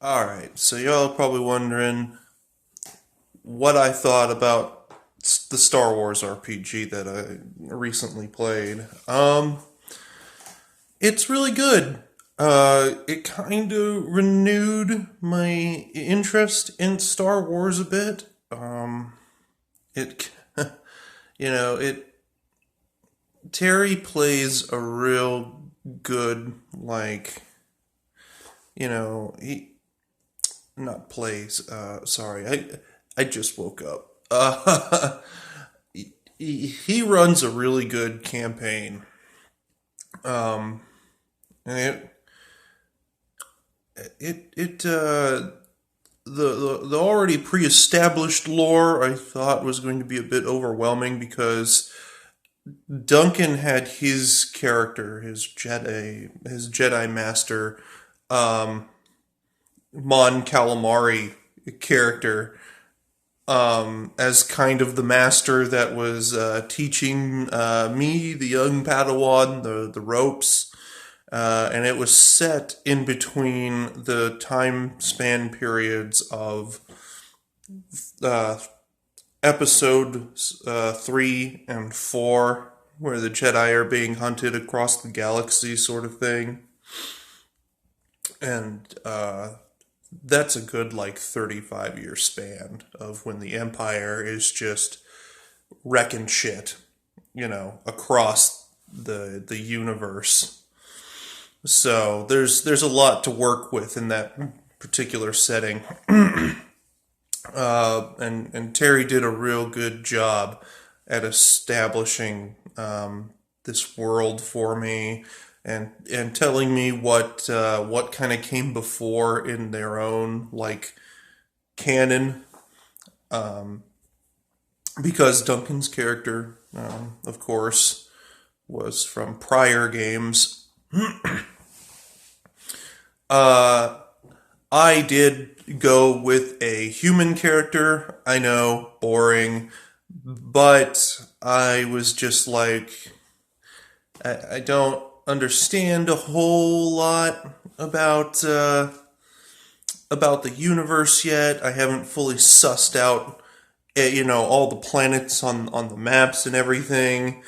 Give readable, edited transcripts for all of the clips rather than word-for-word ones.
Alright, so y'all are probably wondering what I thought about the Star Wars RPG that I recently played. It's really good. It kind of renewed my interest in Star Wars a bit. It, it Terry plays a real good, he not plays. Sorry, I just woke up. He runs a really good campaign. Um, and the already pre-established lore I thought was going to be a bit overwhelming because Duncan had his character, his Jedi master, um, Mon Calamari character, as kind of the master that was teaching me, the young Padawan, the ropes. And it was set in between the time span periods of uh, episode 3 and 4, where the Jedi are being hunted across the galaxy, sort of thing. And that's a good, 35-year span of when the Empire is just wrecking shit, across the universe. So there's a lot to work with in that particular setting. And Terry did a real good job at establishing this world for me, and telling me what kind of came before in their own canon. Um, because Duncan's character, of course, was from prior games. Uh, I did go with a human character. I know, boring, but I was just I don't understand a whole lot about the universe yet. I haven't fully sussed out, all the planets on the maps and everything.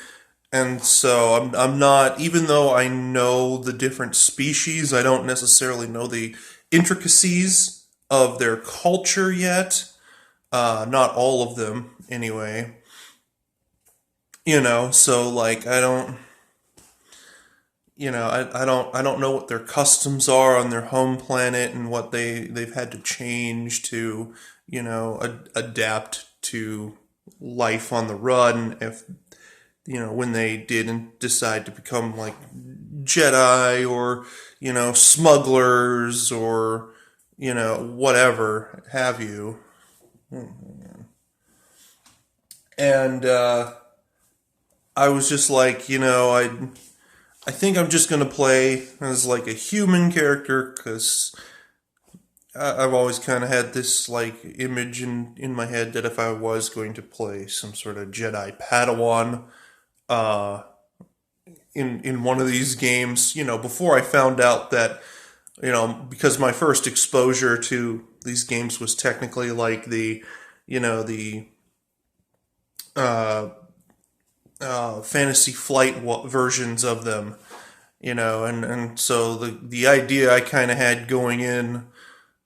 And so I'm not, even though I know the different species, I don't necessarily know the intricacies of their culture yet. Not all of them, anyway. So I don't, I don't know what their customs are on their home planet and what they've had to change to, adapt to life on the run, if when they did decide to become Jedi, or smugglers, or whatever have you. And I was just I think I'm just gonna play as a human character, because I've always kind of had this image in my head that if I was going to play some sort of Jedi Padawan, uh, in one of these games, before I found out that, because my first exposure to these games was technically the uh, Fantasy Flight versions of them, and so the idea I kind of had going in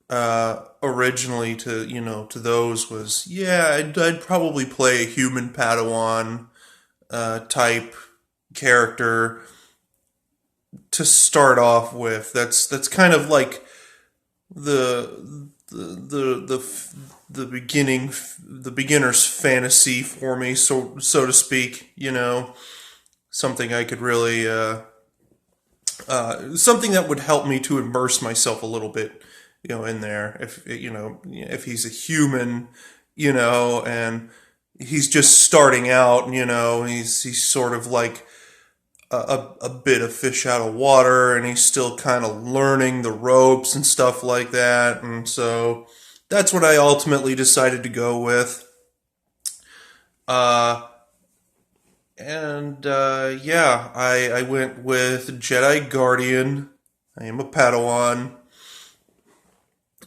originally to those was, yeah, I'd probably play a human Padawan type character to start off with. That's kind of the beginner's fantasy for me, so to speak. Something I could really something that would help me to immerse myself a little bit, in there. If he's a human, and he's just starting out, he's sort of a bit of fish out of water, and he's still kind of learning the ropes and stuff like that. And so that's what I ultimately decided to go with. Uh, and yeah, I went with Jedi Guardian. I am a Padawan.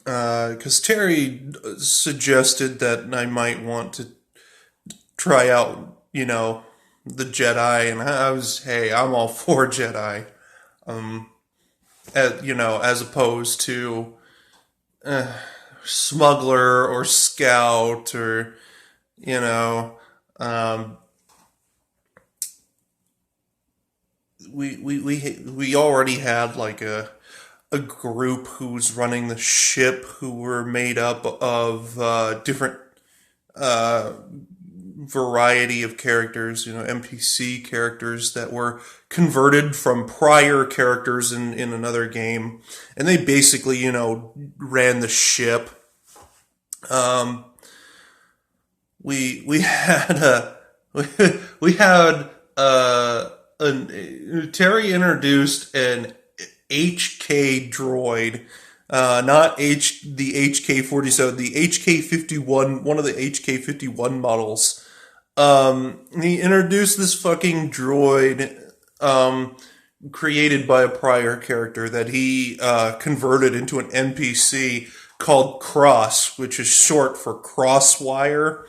because Terry suggested that I might want to try out, the Jedi, and I was, hey, I'm all for Jedi, as opposed to smuggler or scout or, you know, um, we already had like a group who was running the ship who were made up of different uh, variety of characters, NPC characters that were converted from prior characters in another game. And they basically, ran the ship. Um, we had a we had Terry introduced an HK droid, not the HK-47, the HK-51, one of the HK-51 models. He introduced this fucking droid, created by a prior character that he converted into an NPC called Cross, which is short for Crosswire,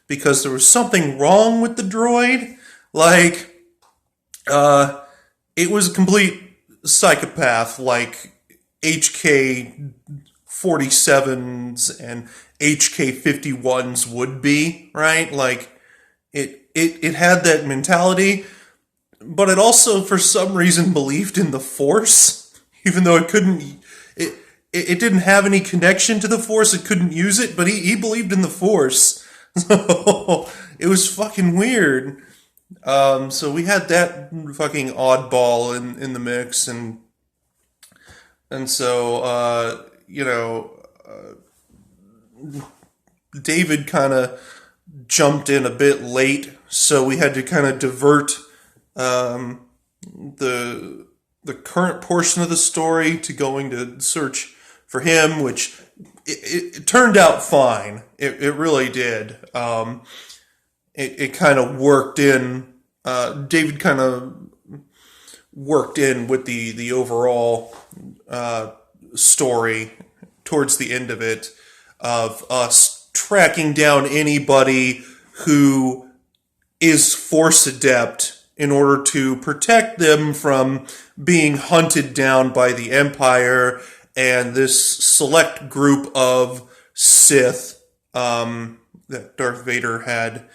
because there was something wrong with the droid. Like, it was a complete psychopath, like HK 47s and HK 51s would be, right? Like, it had that mentality, but it also, for some reason, believed in the Force, even though it couldn't. It didn't have any connection to the Force. It couldn't use it, but he believed in the Force. So it was fucking weird. So we had that fucking oddball in the mix, and so David kind of jumped in a bit late, so we had to kind of divert the current portion of the story to going to search for him, which it turned out fine. It really did. It kind of worked in. David kind of worked in with the overall story towards the end of it, of us tracking down anybody who is Force adept in order to protect them from being hunted down by the Empire and this select group of Sith that Darth Vader had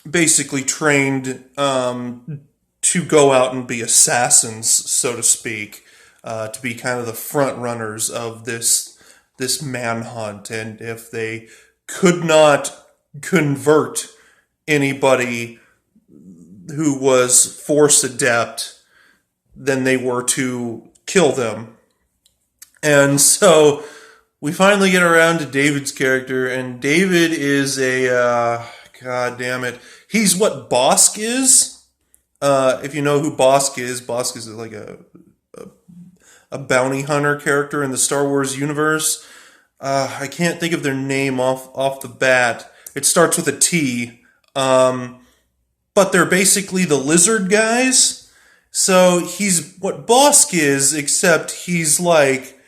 basically trained to go out and be assassins, so to speak, to be kind of the front runners of this manhunt. And if they could not convert anybody who was Force adept, then they were to kill them. And so we finally get around to David's character, and David is god damn it, he's what Bosk is. If you know who Bosk is like a bounty hunter character in the Star Wars universe. I can't think of their name off the bat. It starts with a T. But they're basically the lizard guys. So he's what Bosk is, except he's like